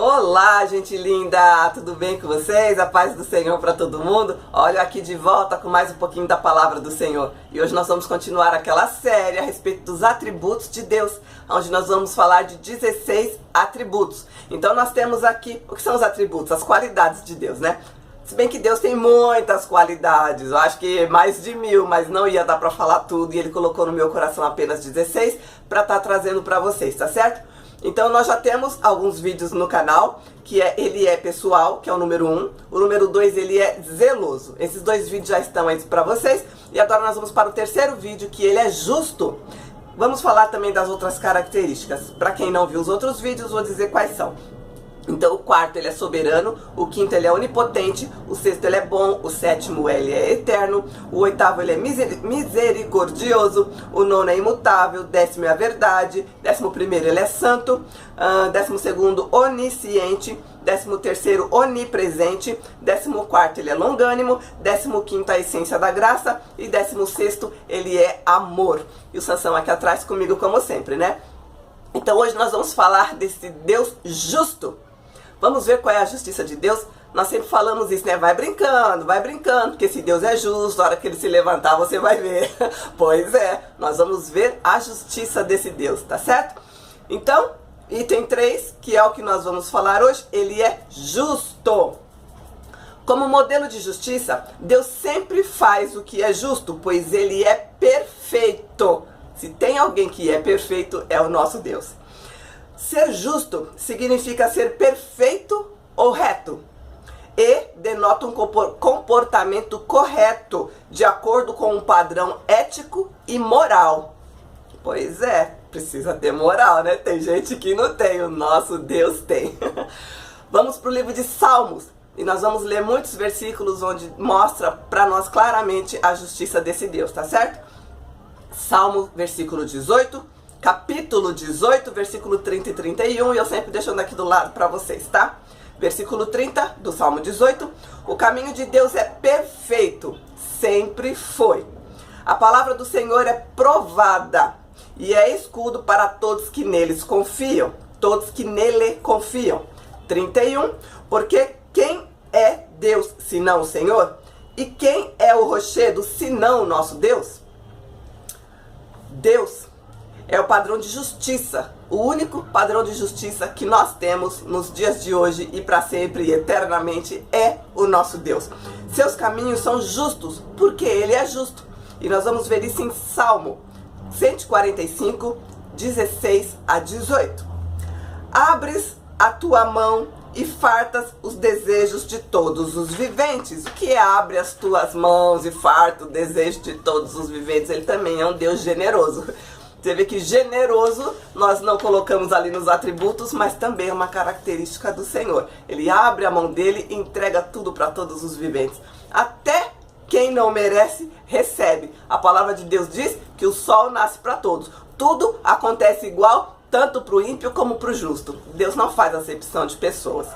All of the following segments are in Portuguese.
Olá, gente linda! Tudo bem com vocês? A paz do Senhor para todo mundo? Olha aqui de volta com mais um pouquinho da palavra do Senhor. E hoje nós vamos continuar aquela série a respeito dos atributos de Deus, onde nós vamos falar de 16 atributos. Então nós temos aqui, o que são os atributos? As qualidades de Deus, né? Se bem que Deus tem muitas qualidades, eu acho que mais de 1000, mas não ia dar para falar tudo e Ele colocou no meu coração apenas 16 para estar trazendo para vocês, tá certo? Então nós já temos alguns vídeos no canal, que ele é pessoal, que é o número 1, o número 2 ele é zeloso. Esses dois vídeos já estão aí para vocês, e agora nós vamos para o terceiro vídeo, que ele é justo. Vamos falar também das outras características. Para quem não viu os outros vídeos, vou dizer quais são. Então o quarto ele é soberano, o quinto ele é onipotente, o sexto ele é bom, o sétimo ele é eterno, o oitavo ele é misericordioso, o nono é imutável, décimo é a verdade, 11º ele é santo, 12º onisciente, 13º onipresente, 14º ele é longânimo, 15º a essência da graça e 16º ele é amor. E o Sansão aqui atrás comigo como sempre, né? Então hoje nós vamos falar desse Deus justo. Vamos ver qual é a justiça de Deus. Nós sempre falamos isso, né? Vai brincando, porque esse Deus é justo, a hora que ele se levantar você vai ver. Pois é, nós vamos ver a justiça desse Deus, tá certo? Então, item 3, que é o que nós vamos falar hoje, ele é justo. Como modelo de justiça, Deus sempre faz o que é justo, pois ele é perfeito. Se tem alguém que é perfeito, é o nosso Deus. Ser justo significa ser perfeito ou reto e denota um comportamento correto, de acordo com um padrão ético e moral. Pois é, precisa ter moral, né? Tem gente que não tem, o nosso Deus tem. Vamos para o livro de Salmos e nós vamos ler muitos versículos onde mostra para nós claramente a justiça desse Deus, tá certo? Salmo, versículo 18, capítulo 18, versículo 30 e 31, e eu sempre deixando aqui do lado para vocês, tá? Versículo 30 do Salmo 18, o caminho de Deus é perfeito, sempre foi. A palavra do Senhor é provada e é escudo para todos que neles confiam, todos que nele confiam. 31, porque quem é Deus senão o Senhor? E quem é o rochedo senão o nosso Deus? Deus é o padrão de justiça, o único padrão de justiça que nós temos nos dias de hoje e para sempre e eternamente é o nosso Deus. Seus caminhos são justos, porque Ele é justo. E nós vamos ver isso em Salmo 145, 16 a 18. Abres a tua mão e fartas os desejos de todos os viventes. O que é abre as tuas mãos e farta o desejo de todos os viventes? Ele também é um Deus generoso. Você vê que generoso nós não colocamos ali nos atributos, mas também é uma característica do Senhor. Ele abre a mão dele e entrega tudo para todos os viventes. Até quem não merece, recebe. A palavra de Deus diz que o sol nasce para todos. Tudo acontece igual, tanto para o ímpio como para o justo. Deus não faz acepção de pessoas.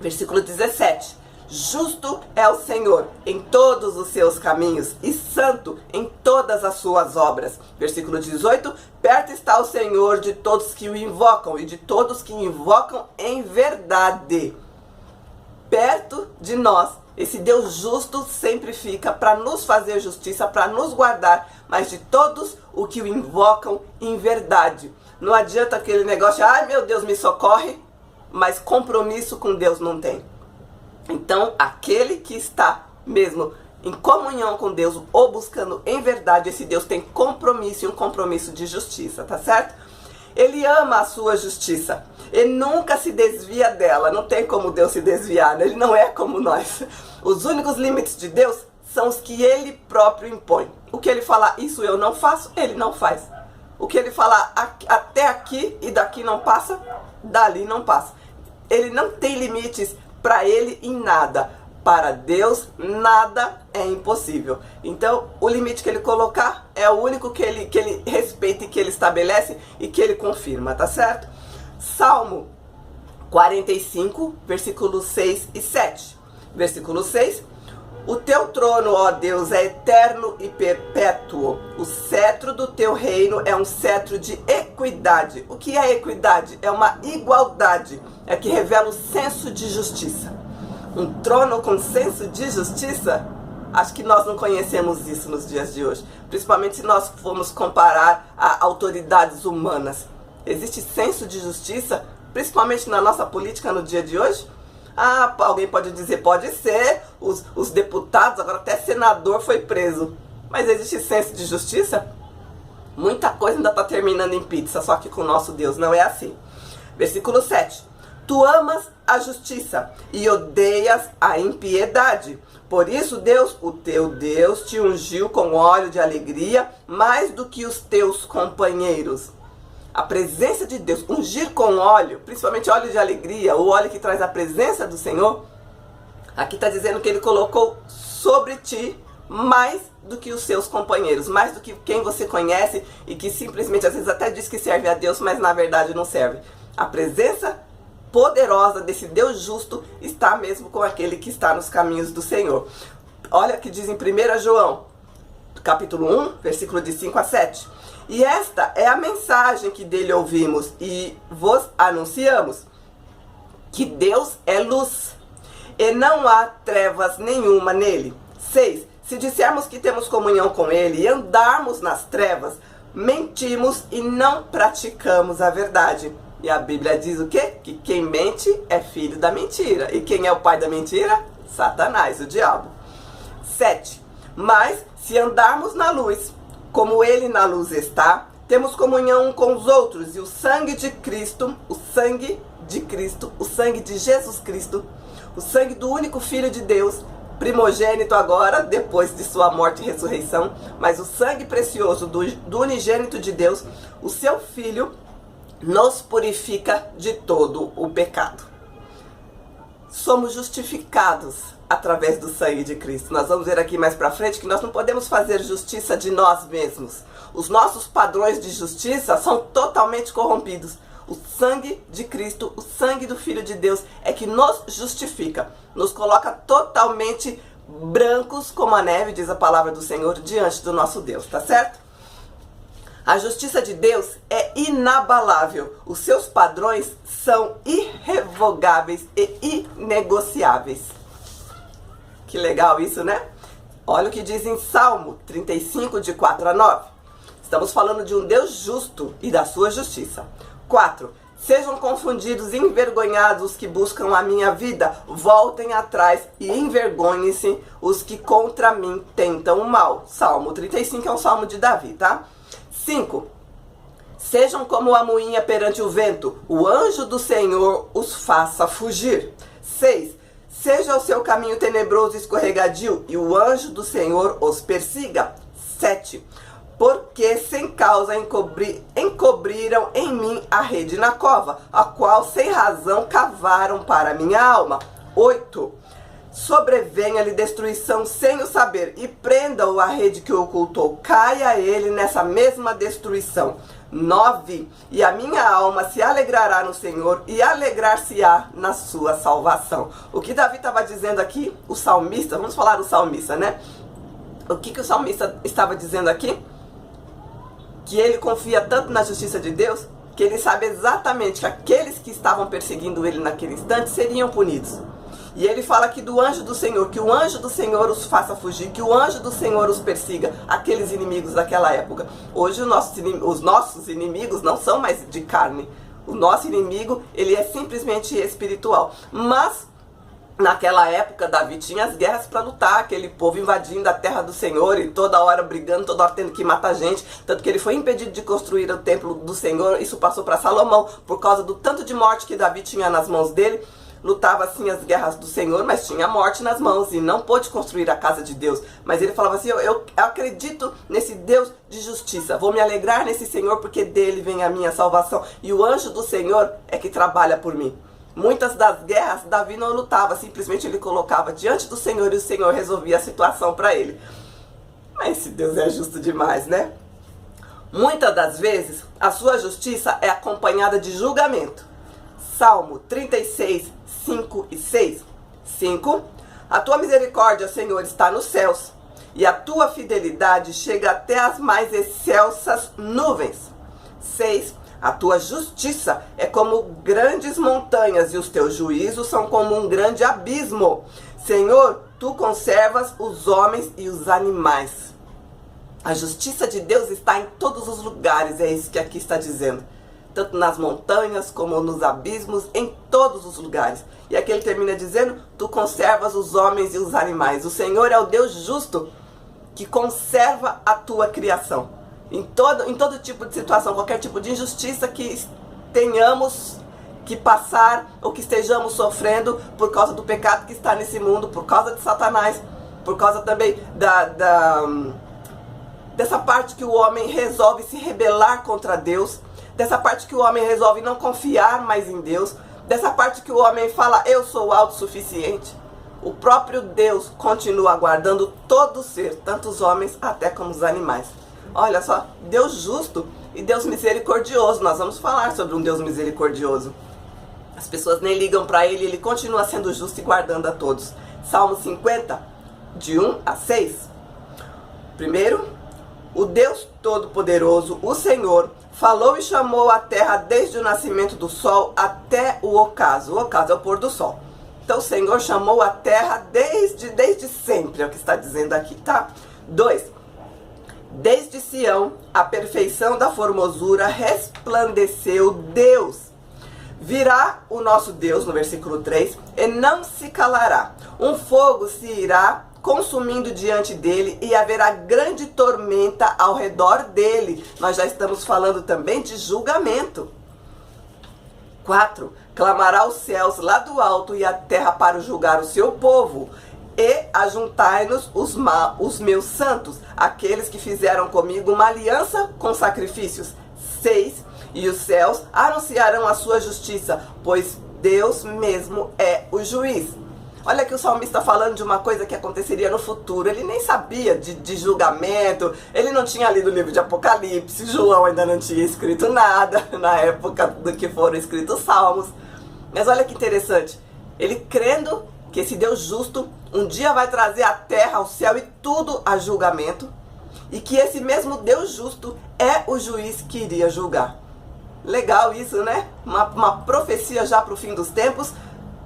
Versículo 17. Justo é o Senhor em todos os seus caminhos e santo em todas as suas obras. Versículo 18. Perto está o Senhor de todos que o invocam e de todos que invocam em verdade. Perto de nós, esse Deus justo sempre fica para nos fazer justiça, para nos guardar, mas de todos o que o invocam em verdade. Não adianta aquele negócio, ai meu Deus, me socorre, mas compromisso com Deus não tem. Então, aquele que está mesmo em comunhão com Deus ou buscando em verdade, esse Deus tem compromisso e um compromisso de justiça, tá certo? Ele ama a sua justiça, ele nunca se desvia dela, não tem como Deus se desviar, né? Ele não é como nós. Os únicos limites de Deus são os que ele próprio impõe. O que ele falar, isso eu não faço, ele não faz. O que ele falar, até aqui e daqui não passa, dali não passa. Ele não tem limites para ele em nada. Para Deus, nada é impossível. Então, o limite que ele colocar é o único que ele respeita e que ele estabelece e que ele confirma, tá certo? Salmo 45, versículos 6 e 7. Versículo 6. O teu trono, ó Deus, é eterno e perpétuo. O cetro do teu reino é um cetro de equidade equidade. O que é equidade? É uma igualdade, é que revela o senso de justiça. Um trono com senso de justiça? Acho que nós não conhecemos isso nos dias de hoje, principalmente se nós formos comparar a autoridades humanas. Existe senso de justiça, principalmente na nossa política no dia de hoje? Ah, alguém pode dizer, pode ser, os deputados, agora até senador foi preso. Mas existe senso de justiça? Muita coisa ainda está terminando em pizza, só que com o nosso Deus não é assim. Versículo 7. Tu amas a justiça e odeias a impiedade. Por isso Deus, o teu Deus, te ungiu com óleo de alegria mais do que os teus companheiros. A presença de Deus, ungir com óleo, principalmente óleo de alegria, o óleo que traz a presença do Senhor, aqui está dizendo que Ele colocou sobre ti mais do que os seus companheiros, mais do que quem você conhece e que simplesmente às vezes até diz que serve a Deus, mas na verdade não serve. A presença poderosa desse Deus justo está mesmo com aquele que está nos caminhos do Senhor. Olha o que diz em 1 João, capítulo 1, versículo de 5 a 7. E esta é a mensagem que dele ouvimos e vos anunciamos, que Deus é luz, e não há trevas nenhuma nele. 6. Se dissermos que temos comunhão com ele e andarmos nas trevas, mentimos e não praticamos a verdade. E a Bíblia diz o quê? Que quem mente é filho da mentira. E quem é o pai da mentira? Satanás, o diabo. 7. Mas se andarmos na luz, como ele na luz está, temos comunhão com os outros, e o sangue de Cristo, o sangue de Jesus Cristo, o sangue do único Filho de Deus, primogênito agora, depois de sua morte e ressurreição, mas o sangue precioso do unigênito de Deus, o seu Filho, nos purifica de todo o pecado. Somos justificados através do sangue de Cristo. Nós vamos ver aqui mais pra frente que nós não podemos fazer justiça de nós mesmos. Os nossos padrões de justiça são totalmente corrompidos. O sangue de Cristo, o sangue do Filho de Deus é que nos justifica, nos coloca totalmente brancos como a neve, diz a palavra do Senhor, diante do nosso Deus, tá certo? A justiça de Deus é inabalável. Os seus padrões são irrevogáveis e inegociáveis. Que legal isso, né? Olha o que diz em Salmo 35, de 4 a 9. Estamos falando de um Deus justo e da sua justiça. 4. Sejam confundidos e envergonhados os que buscam a minha vida. Voltem atrás e envergonhem-se os que contra mim tentam o mal. Salmo 35 é um salmo de Davi, tá? 5. Sejam como a moinha perante o vento. O anjo do Senhor os faça fugir. 6. Seja o seu caminho tenebroso e escorregadio, e o anjo do Senhor os persiga. 7. Porque sem causa encobriram em mim a rede na cova, a qual sem razão cavaram para minha alma. 8. Sobrevenha-lhe destruição sem o saber, e prenda-o a rede que o ocultou. Caia ele nessa mesma destruição. 9. E a minha alma se alegrará no Senhor, e alegrar-se-á na sua salvação. O que Davi estava dizendo aqui, o salmista, vamos falar do salmista, né? O que o salmista estava dizendo aqui? Que ele confia tanto na justiça de Deus, que ele sabe exatamente que aqueles que estavam perseguindo ele naquele instante seriam punidos. E ele fala aqui do anjo do Senhor, que o anjo do Senhor os faça fugir, que o anjo do Senhor os persiga, aqueles inimigos daquela época. Hoje os nossos inimigos não são mais de carne. O nosso inimigo, ele é simplesmente espiritual. Mas naquela época, Davi tinha as guerras para lutar, aquele povo invadindo a terra do Senhor e toda hora brigando, toda hora tendo que matar gente. Tanto que ele foi impedido de construir o templo do Senhor. Isso passou para Salomão, por causa do tanto de morte que Davi tinha nas mãos dele. Lutava assim as guerras do Senhor, mas tinha morte nas mãos e não pôde construir a casa de Deus. Mas ele falava assim, eu acredito nesse Deus de justiça, vou me alegrar nesse Senhor porque dele vem a minha salvação. E o anjo do Senhor é que trabalha por mim. Muitas das guerras, Davi não lutava, simplesmente ele colocava diante do Senhor e o Senhor resolvia a situação para ele. Mas esse Deus é justo demais, né? Muitas das vezes, a sua justiça é acompanhada de julgamento. Salmo 36, 5 e 6. 5. A tua misericórdia, Senhor, está nos céus, e a tua fidelidade chega até as mais excelsas nuvens. 6. A tua justiça é como grandes montanhas e os teus juízos são como um grande abismo. Senhor, tu conservas os homens e os animais. A justiça de Deus está em todos os lugares, é isso que aqui está dizendo. Tanto nas montanhas como nos abismos, em todos os lugares. E aqui ele termina dizendo, tu conservas os homens e os animais. O Senhor é o Deus justo que conserva a tua criação. Em todo tipo de situação, qualquer tipo de injustiça que tenhamos que passar ou que estejamos sofrendo por causa do pecado que está nesse mundo, por causa de Satanás, por causa também dessa parte que o homem resolve se rebelar contra Deus, dessa parte que o homem resolve não confiar mais em Deus, dessa parte que o homem fala, eu sou autossuficiente. O próprio Deus continua guardando todo ser, tanto os homens até como os animais. Olha só, Deus justo e Deus misericordioso. Nós vamos falar sobre um Deus misericordioso. As pessoas nem ligam para ele continua sendo justo e guardando a todos. Salmo 50, de 1 a 6. Primeiro, o Deus Todo-Poderoso, o Senhor, falou e chamou a terra desde o nascimento do sol até o ocaso. O ocaso é o pôr do sol. Então o Senhor chamou a terra desde sempre, é o que está dizendo aqui, tá? 2. Desde Sião, a perfeição da formosura resplandeceu Deus. Virá o nosso Deus, no versículo 3, e não se calará. Um fogo se irá consumindo diante dele e haverá grande tormenta ao redor dele. Nós já estamos falando também de julgamento. 4. Clamará os céus lá do alto e a terra para julgar o seu povo. E ajuntai-nos os meus santos, aqueles que fizeram comigo uma aliança com sacrifícios. 6. E os céus anunciarão a sua justiça, pois Deus mesmo é o juiz. Olha que o salmista falando de uma coisa que aconteceria no futuro. Ele nem sabia de julgamento, ele não tinha lido o livro de Apocalipse, João ainda não tinha escrito nada na época do que foram escritos salmos. Mas olha que interessante, ele crendo que esse Deus justo um dia vai trazer a terra, o céu e tudo a julgamento, e que esse mesmo Deus justo é o juiz que iria julgar. Legal isso, né? Uma profecia já para o fim dos tempos,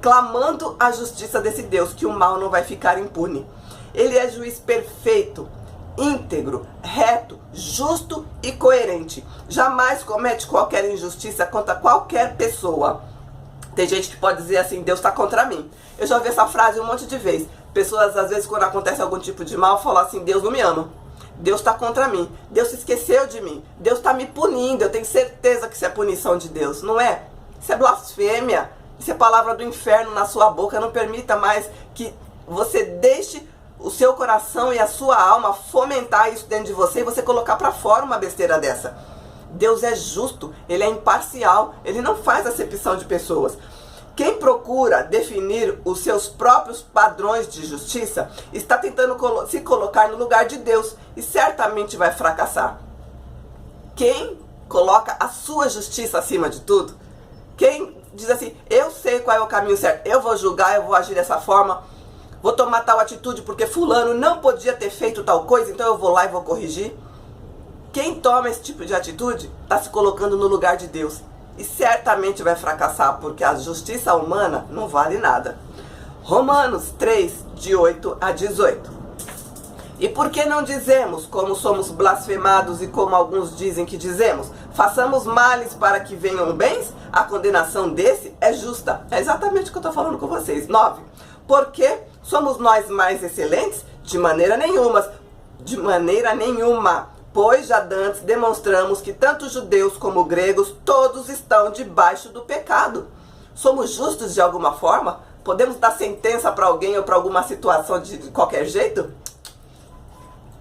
clamando a justiça desse Deus, que o mal não vai ficar impune. Ele é juiz perfeito, íntegro, reto, justo e coerente. Jamais comete qualquer injustiça contra qualquer pessoa. Tem gente que pode dizer assim, Deus está contra mim. Eu já ouvi essa frase um monte de vezes. Pessoas, às vezes, quando acontece algum tipo de mal, falam assim, Deus não me ama. Deus está contra mim. Deus se esqueceu de mim. Deus está me punindo. Eu tenho certeza que isso é punição de Deus. Não é? Isso é blasfêmia. Isso é palavra do inferno na sua boca. Não permita mais que você deixe o seu coração e a sua alma fomentar isso dentro de você e você colocar para fora uma besteira dessa. Deus é justo, Ele é imparcial, Ele não faz acepção de pessoas. Quem procura definir os seus próprios padrões de justiça está tentando se colocar no lugar de Deus e certamente vai fracassar. Quem coloca a sua justiça acima de tudo, quem diz assim, eu sei qual é o caminho certo, eu vou julgar, eu vou agir dessa forma, vou tomar tal atitude porque fulano não podia ter feito tal coisa, então eu vou lá e vou corrigir. Quem toma esse tipo de atitude está se colocando no lugar de Deus. E certamente vai fracassar, porque a justiça humana não vale nada. Romanos 3, de 8 a 18. E por que não dizemos, como somos blasfemados e como alguns dizem que dizemos, façamos males para que venham bens? A condenação desse é justa. É exatamente o que eu estou falando com vocês. 9. Porque somos nós mais excelentes? De maneira nenhuma. De maneira nenhuma. Pois já dantes demonstramos que tanto judeus como gregos, todos estão debaixo do pecado. Somos justos de alguma forma? Podemos dar sentença para alguém ou para alguma situação de qualquer jeito?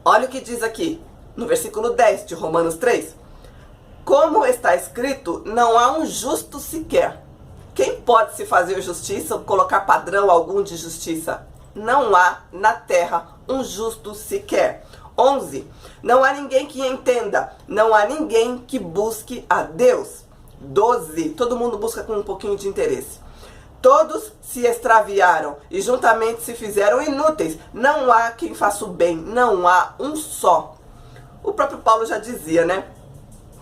Olha o que diz aqui, no versículo 10 de Romanos 3. Como está escrito, não há um justo sequer. Quem pode se fazer justiça ou colocar padrão algum de justiça? Não há na terra um justo sequer. 11. Não há ninguém que entenda, não há ninguém que busque a Deus. 12. Todo mundo busca com um pouquinho de interesse. Todos se extraviaram e juntamente se fizeram inúteis. Não há quem faça o bem, não há um só. O próprio Paulo já dizia, né?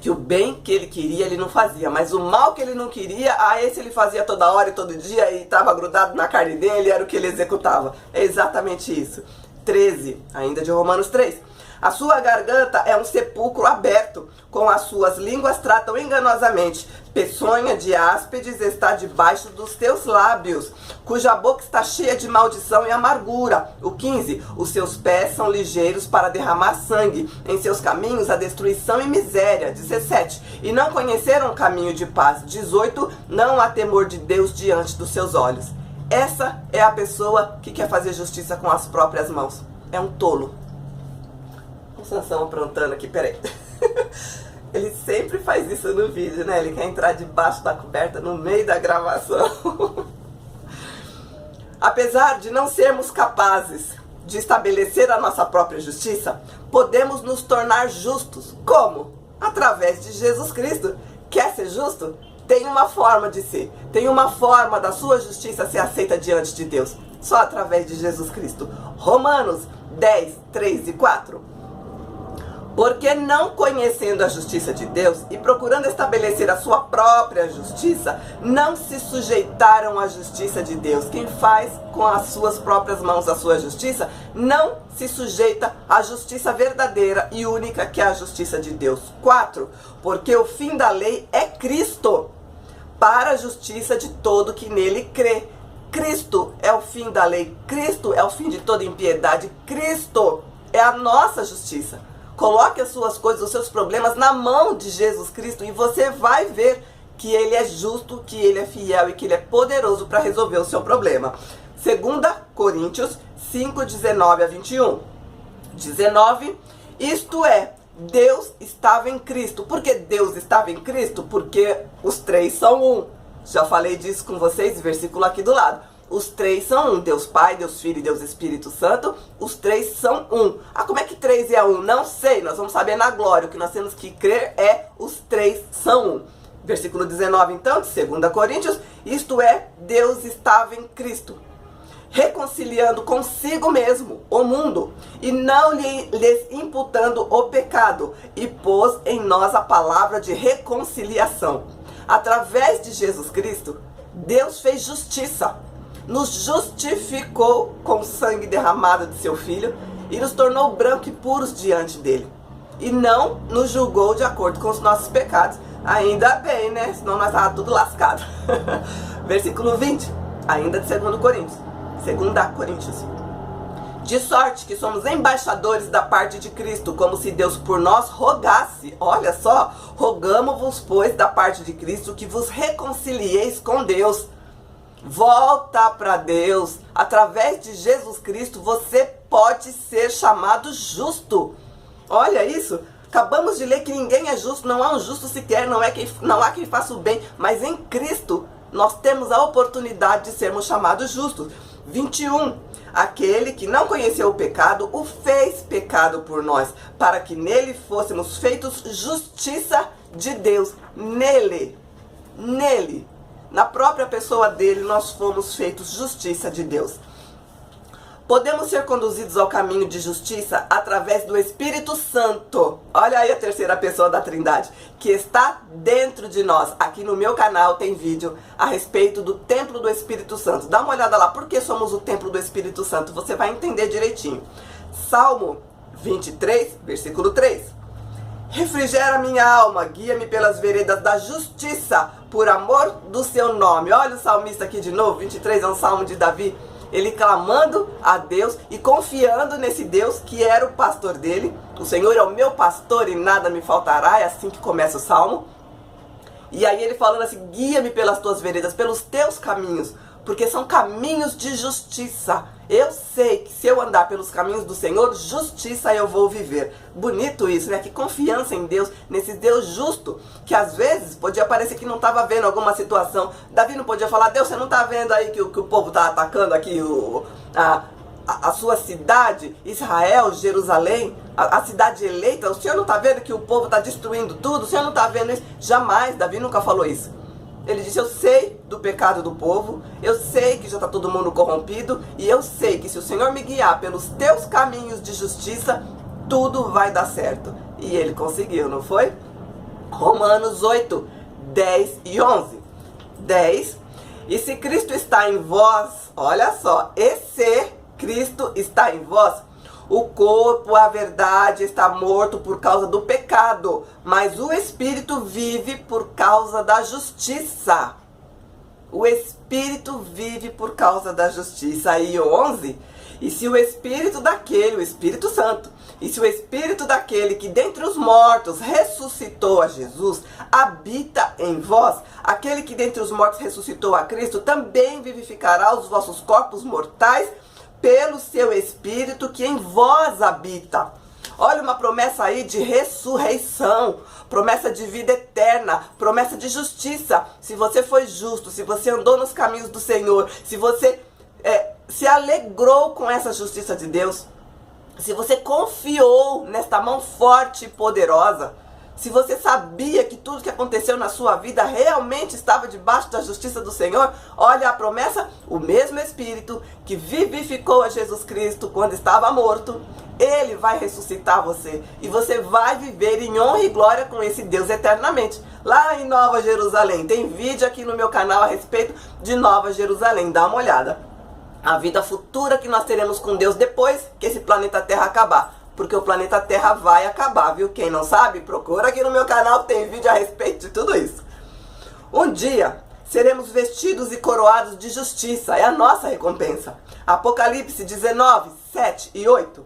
que o bem que ele queria ele não fazia, mas o mal que ele não queria, esse ele fazia toda hora e todo dia e estava grudado na carne dele, era o que ele executava. É exatamente isso. 13, ainda de Romanos 3. A sua garganta é um sepulcro aberto, com as suas línguas tratam enganosamente. Peçonha de áspides está debaixo dos teus lábios, cuja boca está cheia de maldição e amargura. O 15, os seus pés são ligeiros para derramar sangue, em seus caminhos a destruição e miséria. 17, e não conheceram o caminho de paz. 18, não há temor de Deus diante dos seus olhos. Essa é a pessoa que quer fazer justiça com as próprias mãos. É um tolo. O Sansão aprontando aqui, peraí. Ele sempre faz isso no vídeo, né? Ele quer entrar debaixo da coberta no meio da gravação. Apesar de não sermos capazes de estabelecer a nossa própria justiça, podemos nos tornar justos. Como? Através de Jesus Cristo. Quer ser justo? Tem uma forma de ser. Tem uma forma da sua justiça ser aceita diante de Deus. Só através de Jesus Cristo. Romanos 10, 3 e 4. Porque não conhecendo a justiça de Deus e procurando estabelecer a sua própria justiça, não se sujeitaram à justiça de Deus. Quem faz com as suas próprias mãos a sua justiça, não se sujeita à justiça verdadeira e única que é a justiça de Deus. 4. Porque o fim da lei é Cristo, para a justiça de todo que nele crê. Cristo é o fim da lei, Cristo é o fim de toda impiedade, Cristo é a nossa justiça. Coloque as suas coisas, os seus problemas na mão de Jesus Cristo e você vai ver que Ele é justo, que Ele é fiel e que Ele é poderoso para resolver o seu problema. 2 Coríntios 5, 19 a 21. 19, isto é, Deus estava em Cristo. Por que Deus estava em Cristo? Porque os três são um. Já falei disso com vocês, versículo aqui do lado. Os três são um, Deus Pai, Deus Filho e Deus Espírito Santo, os três são um. Como é que três é um? Não sei, nós vamos saber na glória. O que nós temos que crer é os três são um. Versículo 19 então, de 2 Coríntios, isto é, Deus estava em Cristo, reconciliando consigo mesmo o mundo, e não lhes imputando o pecado, e pôs em nós a palavra de reconciliação. Através de Jesus Cristo, Deus fez justiça. Nos justificou com o sangue derramado de seu Filho e nos tornou brancos e puros diante dele. E não nos julgou de acordo com os nossos pecados. Ainda bem, né? Senão nós estávamos tudo lascado. Versículo 20, ainda de 2 Coríntios. 2 Coríntios. De sorte que somos embaixadores da parte de Cristo, como se Deus por nós rogasse. Olha só, rogamo-vos, pois, da parte de Cristo, que vos reconcilieis com Deus. Volta para Deus. Através de Jesus Cristo você pode ser chamado justo. Olha isso. Acabamos de ler que ninguém é justo, não há um justo sequer, não há quem faça o bem. Mas em Cristo nós temos a oportunidade de sermos chamados justos. 21. Aquele que não conheceu o pecado, o fez pecado por nós, para que nele fôssemos feitos justiça de Deus. Nele. Na própria pessoa dele, nós fomos feitos justiça de Deus. Podemos ser conduzidos ao caminho de justiça através do Espírito Santo. Olha aí a terceira pessoa da Trindade, que está dentro de nós. Aqui no meu canal tem vídeo a respeito do templo do Espírito Santo. Dá uma olhada lá, por que somos o templo do Espírito Santo? Você vai entender direitinho. Salmo 23, versículo 3. Refrigera minha alma, guia-me pelas veredas da justiça, por amor do seu nome. Olha o salmista aqui de novo, 23 é um salmo de Davi. Ele clamando a Deus e confiando nesse Deus que era o pastor dele. O Senhor é o meu pastor e nada me faltará, é assim que começa o salmo. E aí ele falando assim, guia-me pelas tuas veredas, pelos teus caminhos, porque são caminhos de justiça. Eu sei que se eu andar pelos caminhos do Senhor, justiça eu vou viver. Bonito isso, né? Que confiança em Deus, nesse Deus justo, que às vezes podia parecer que não estava vendo alguma situação. Davi não podia falar, Deus, você não está vendo aí que o povo está atacando aqui a sua cidade, Israel, Jerusalém, a cidade eleita? O Senhor não está vendo que o povo está destruindo tudo? O Senhor não está vendo isso? Jamais, Davi nunca falou isso. Ele disse, eu sei do pecado do povo, eu sei que já está todo mundo corrompido, e eu sei que se o Senhor me guiar pelos teus caminhos de justiça, tudo vai dar certo. E ele conseguiu, não foi? Romanos 8, 10 e 11. 10. E se Cristo está em vós, olha só, e se Cristo está em vós, o corpo, a verdade, está morto por causa do pecado, mas o Espírito vive por causa da justiça. O Espírito vive por causa da justiça. Aí 11. E se o Espírito daquele, o Espírito Santo, e se o Espírito daquele que dentre os mortos ressuscitou a Jesus, habita em vós, aquele que dentre os mortos ressuscitou a Cristo, também vivificará os vossos corpos mortais pelo seu Espírito que em vós habita. Olha uma promessa aí de ressurreição, promessa de vida eterna, promessa de justiça. Se você foi justo, se você andou nos caminhos do Senhor, se você se alegrou com essa justiça de Deus, se você confiou nesta mão forte e poderosa, se você sabia que tudo que aconteceu na sua vida realmente estava debaixo da justiça do Senhor, olha a promessa, o mesmo Espírito que vivificou a Jesus Cristo quando estava morto, Ele vai ressuscitar você. E você vai viver em honra e glória com esse Deus eternamente. Lá em Nova Jerusalém, tem vídeo aqui no meu canal a respeito de Nova Jerusalém, dá uma olhada. A vida futura que nós teremos com Deus depois que esse planeta Terra acabar. Porque o planeta Terra vai acabar, viu? Quem não sabe, procura aqui no meu canal, tem vídeo a respeito de tudo isso. Um dia, seremos vestidos e coroados de justiça, é a nossa recompensa. Apocalipse 19, 7 e 8.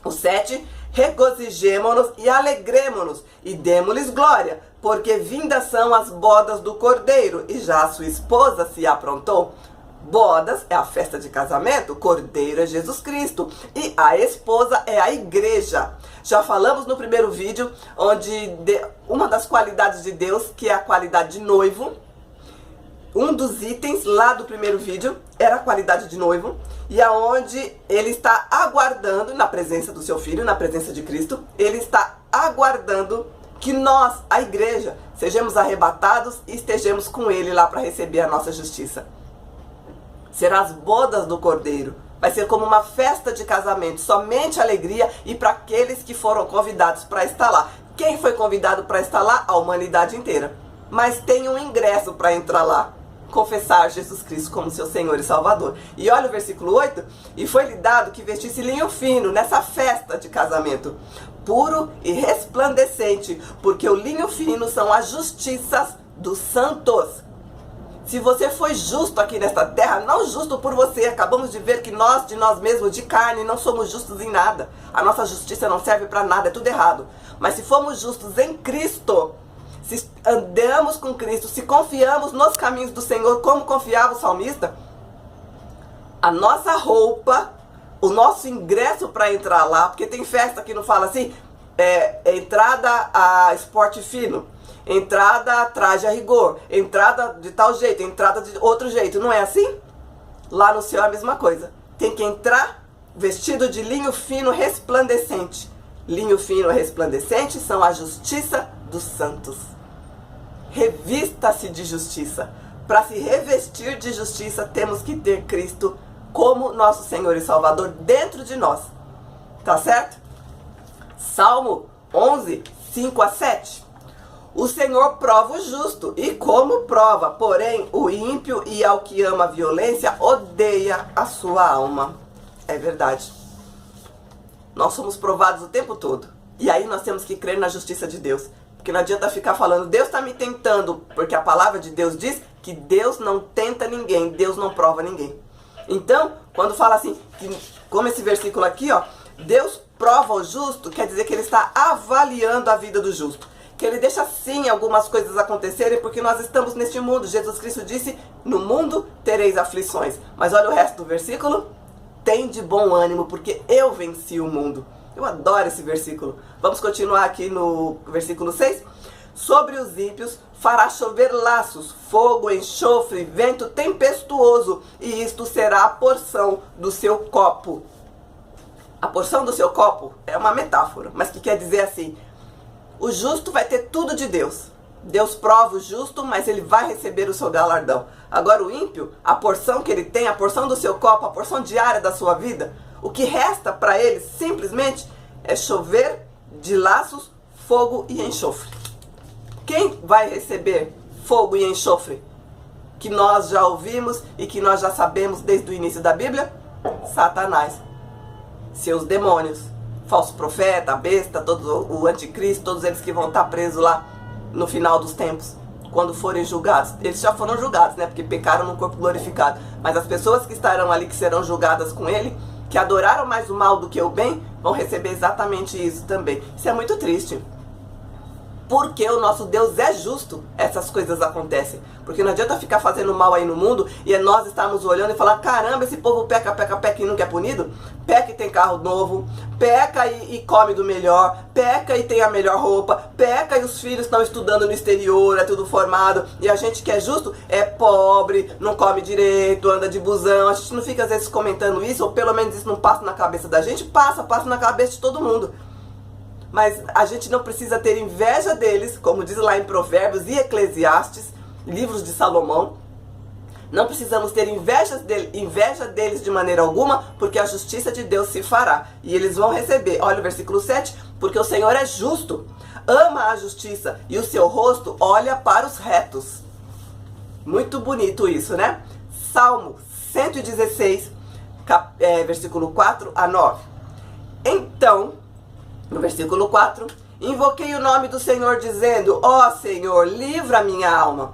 O 7, regozijemo-nos e alegremo-nos e demo-lhes glória, porque vindas são as bodas do Cordeiro, e já a sua esposa se aprontou. Bodas é a festa de casamento, o cordeiro é Jesus Cristo e a esposa é a igreja. Já falamos no primeiro vídeo, onde uma das qualidades de Deus, que é a qualidade de noivo, um dos itens lá do primeiro vídeo era a qualidade de noivo, e aonde ele está aguardando, na presença do seu filho, na presença de Cristo, ele está aguardando que nós, a igreja, sejamos arrebatados e estejamos com ele lá para receber a nossa justiça. Serão as bodas do Cordeiro. Vai ser como uma festa de casamento, somente alegria e para aqueles que foram convidados para estar lá. Quem foi convidado para estar lá? A humanidade inteira. Mas tem um ingresso para entrar lá. Confessar Jesus Cristo como seu Senhor e Salvador. E olha o versículo 8. E foi-lhe dado que vestisse linho fino nessa festa de casamento, puro e resplandecente, porque o linho fino são as justiças dos santos. Se você foi justo aqui nesta terra, não justo por você, acabamos de ver que nós, de nós mesmos, de carne, não somos justos em nada. A nossa justiça não serve para nada, é tudo errado. Mas se formos justos em Cristo, se andamos com Cristo, se confiamos nos caminhos do Senhor, como confiava o salmista, a nossa roupa, o nosso ingresso para entrar lá, porque tem festa que não fala assim, entrada a esporte fino, entrada traje a rigor, entrada de tal jeito, entrada de outro jeito, não é assim? Lá no céu é a mesma coisa. Tem que entrar vestido de linho fino resplandecente. Linho fino resplandecente são a justiça dos santos. Revista-se de justiça. Para se revestir de justiça, temos que ter Cristo como nosso Senhor e Salvador dentro de nós. Tá certo? Salmo 11, 5 a 7. O Senhor prova o justo, e como prova, porém, o ímpio e ao que ama a violência, odeia a sua alma. É verdade. Nós somos provados o tempo todo. E aí nós temos que crer na justiça de Deus. Porque não adianta ficar falando, Deus está me tentando, porque a palavra de Deus diz que Deus não tenta ninguém, Deus não prova ninguém. Então, quando fala assim, como esse versículo aqui, ó, Deus prova o justo, quer dizer que ele está avaliando a vida do justo. Que ele deixa sim algumas coisas acontecerem, porque nós estamos neste mundo. Jesus Cristo disse, no mundo tereis aflições. Mas olha o resto do versículo. Tem de bom ânimo, porque eu venci o mundo. Eu adoro esse versículo. Vamos continuar aqui no versículo 6. Sobre os ímpios fará chover laços, fogo, enxofre, vento tempestuoso, e isto será a porção do seu copo. A porção do seu copo é uma metáfora, mas que quer dizer assim, o justo vai ter tudo de Deus. Deus prova o justo, mas ele vai receber o seu galardão. Agora o ímpio, a porção que ele tem, a porção do seu copo, a porção diária da sua vida, o que resta para ele simplesmente é chover de laços, fogo e enxofre. quem vai receber fogo e enxofre? Que nós já ouvimos e que nós já sabemos desde o início da Bíblia? Satanás, seus demônios, falso profeta, a besta, o anticristo, todos eles que vão estar presos lá no final dos tempos, quando forem julgados. Eles já foram julgados, né? Porque pecaram no corpo glorificado. Mas as pessoas que estarão ali, que serão julgadas com ele, que adoraram mais o mal do que o bem, vão receber exatamente isso também. Isso é muito triste. Porque o nosso Deus é justo, essas coisas acontecem. Porque não adianta ficar fazendo mal aí no mundo e nós estarmos olhando e falar, caramba, esse povo peca, peca, peca e nunca é punido. Peca e tem carro novo, peca e come do melhor, peca e tem a melhor roupa, peca e os filhos estão estudando no exterior, é tudo formado. E a gente que é justo é pobre, não come direito, anda de busão. A gente não fica às vezes comentando isso, ou pelo menos isso não passa na cabeça da gente. Passa na cabeça de todo mundo. Mas a gente não precisa ter inveja deles, como diz lá em Provérbios e Eclesiastes, livros de Salomão. Não precisamos ter inveja deles de maneira alguma, porque a justiça de Deus se fará. E eles vão receber. Olha o versículo 7. Porque o Senhor é justo, ama a justiça, e o seu rosto olha para os retos. Muito bonito isso, né? Salmo 116, versículo 4 a 9. Então, no versículo 4, invoquei o nome do Senhor dizendo, ó Senhor, livra a minha alma.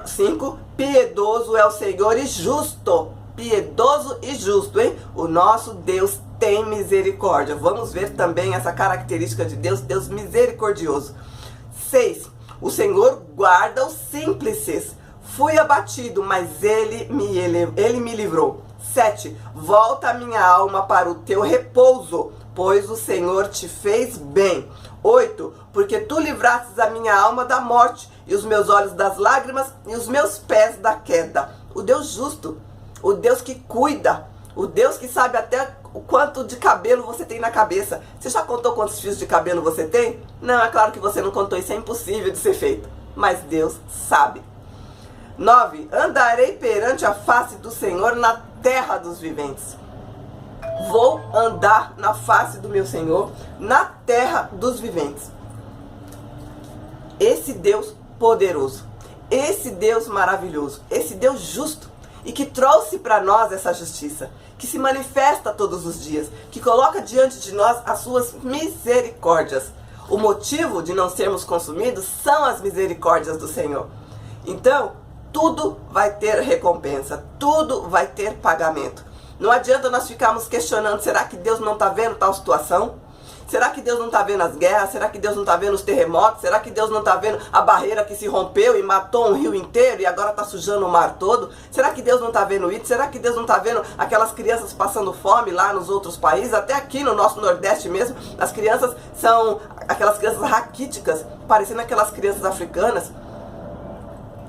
5, piedoso é o Senhor e justo. Piedoso e justo, hein? O nosso Deus tem misericórdia. Vamos ver também essa característica de Deus, Deus misericordioso. 6, o Senhor guarda os simples. Fui abatido, mas ele me livrou. 7, volta a minha alma para o teu repouso, pois o Senhor te fez bem. 8, porque tu livrastes a minha alma da morte, e os meus olhos das lágrimas, e os meus pés da queda. O Deus justo, o Deus que cuida, o Deus que sabe até o quanto de cabelo você tem na cabeça. Você já contou quantos fios de cabelo você tem? Não, é claro que você não contou, isso é impossível de ser feito. Mas Deus sabe. 9, andarei perante a face do Senhor na terra dos viventes. Vou andar na face do meu Senhor, na terra dos viventes. Esse Deus poderoso, esse Deus maravilhoso, esse Deus justo e que trouxe para nós essa justiça, que se manifesta todos os dias, que coloca diante de nós as suas misericórdias. O motivo de não sermos consumidos são as misericórdias do Senhor. Então, tudo vai ter recompensa, tudo vai ter pagamento. Não adianta nós ficarmos questionando, será que Deus não está vendo tal situação? Será que Deus não está vendo as guerras? Será que Deus não está vendo os terremotos? Será que Deus não está vendo a barreira que se rompeu e matou um rio inteiro e agora está sujando o mar todo? Será que Deus não está vendo isso? Será que Deus não está vendo aquelas crianças passando fome lá nos outros países? Até aqui no nosso Nordeste mesmo, as crianças são aquelas crianças raquíticas, parecendo aquelas crianças africanas.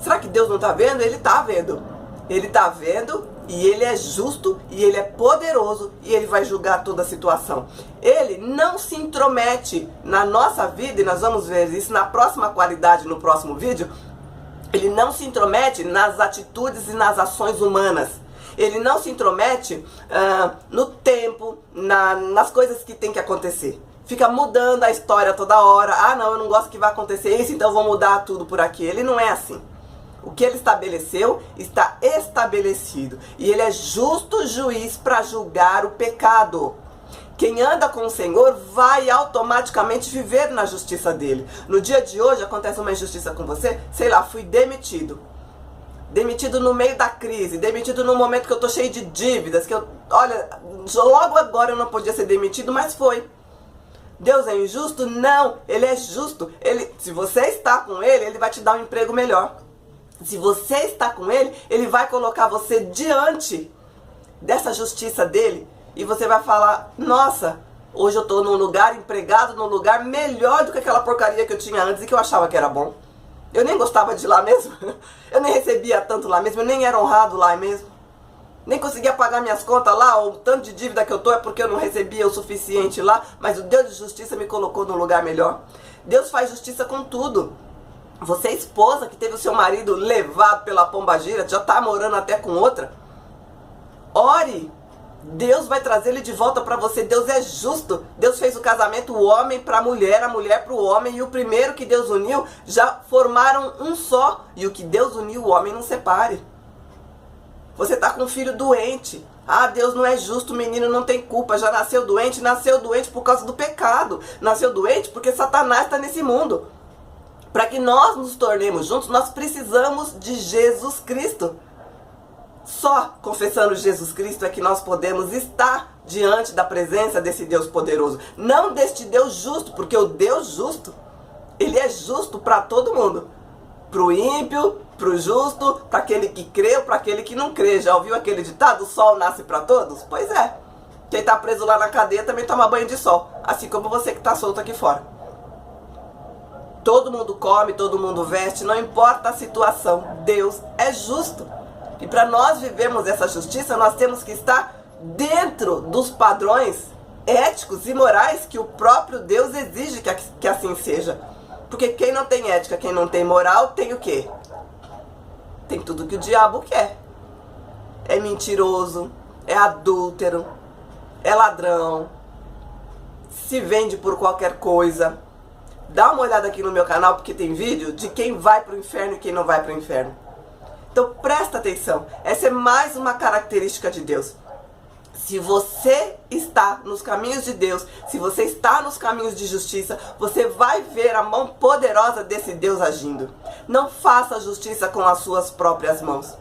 Será que Deus não está vendo? Ele está vendo. Ele está vendo e Ele é justo e Ele é poderoso e Ele vai julgar toda a situação. Ele não se intromete na nossa vida, e nós vamos ver isso na próxima qualidade, no próximo vídeo. Ele não se intromete nas atitudes e nas ações humanas. Ele não se intromete no tempo, nas coisas que tem que acontecer. Fica mudando a história toda hora. Ah, não, eu não gosto que vai acontecer isso, então vou mudar tudo por aqui. Ele não é assim. O que ele estabeleceu está estabelecido. E ele é justo juiz para julgar o pecado. Quem anda com o Senhor vai automaticamente viver na justiça dele. No dia de hoje acontece uma injustiça com você, sei lá, fui demitido. Demitido no meio da crise, demitido no momento que eu tô cheio de dívidas, que olha, logo agora eu não podia ser demitido, mas foi. Deus é injusto? Não, ele é justo. Se você está com ele, ele vai te dar um emprego melhor. Se você está com ele, ele vai colocar você diante dessa justiça dele. E você vai falar, nossa, hoje eu estou num lugar, empregado num lugar melhor do que aquela porcaria que eu tinha antes e que eu achava que era bom. Eu nem gostava de lá mesmo. Eu nem recebia tanto lá mesmo, eu nem era honrado lá mesmo. Nem conseguia pagar minhas contas lá, ou o tanto de dívida que eu tô é porque eu não recebia o suficiente lá. Mas o Deus de justiça me colocou num lugar melhor. Deus faz justiça com tudo. Você, esposa, que teve o seu marido levado pela pombagira, já está morando até com outra. Ore Deus vai trazer ele de volta para você. Deus é justo. Deus fez o casamento, o homem para a mulher para o homem. E o primeiro que Deus uniu, já formaram um só. E o que Deus uniu, o homem não separe. Você está com um filho doente. Ah, Deus não é justo, o menino não tem culpa. Já nasceu doente por causa do pecado. Nasceu doente porque Satanás está nesse mundo. Para que nós nos tornemos juntos, nós precisamos de Jesus Cristo. Só confessando Jesus Cristo é que nós podemos estar diante da presença desse Deus poderoso. Não deste Deus justo, porque o Deus justo, ele é justo para todo mundo. Para o ímpio, para o justo, para aquele que crê ou para aquele que não crê. Já ouviu aquele ditado, o sol nasce para todos? Pois é. Quem está preso lá na cadeia também toma banho de sol. Assim como você que está solto aqui fora. Todo mundo come, todo mundo veste, não importa a situação. Deus é justo. E para nós vivermos essa justiça, nós temos que estar dentro dos padrões éticos e morais que o próprio Deus exige que assim seja. Porque quem não tem ética, quem não tem moral, tem o quê? Tem tudo que o diabo quer. É mentiroso, é adúltero, é ladrão, se vende por qualquer coisa. Dá uma olhada aqui no meu canal, porque tem vídeo de quem vai para o inferno e quem não vai para o inferno. Então presta atenção, essa é mais uma característica de Deus. Se você está nos caminhos de Deus, se você está nos caminhos de justiça, você vai ver a mão poderosa desse Deus agindo. Não faça justiça com as suas próprias mãos.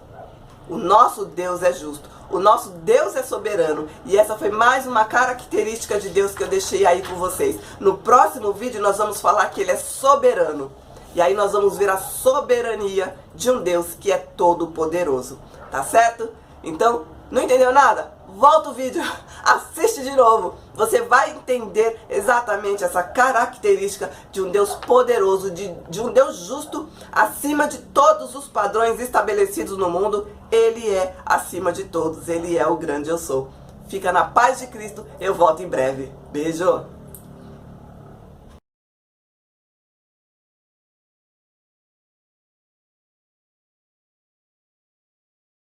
O nosso Deus é justo, o nosso Deus é soberano. E essa foi mais uma característica de Deus que eu deixei aí com vocês. No próximo vídeo nós vamos falar que Ele é soberano. E aí nós vamos ver a soberania de um Deus que é todo poderoso. Tá certo? Então, não entendeu nada? Volta o vídeo, assiste de novo. Você vai entender exatamente essa característica de um Deus poderoso, de um Deus justo, acima de todos os padrões estabelecidos no mundo. Ele é acima de todos, Ele é o grande eu sou. Fica na paz de Cristo, eu volto em breve. Beijo!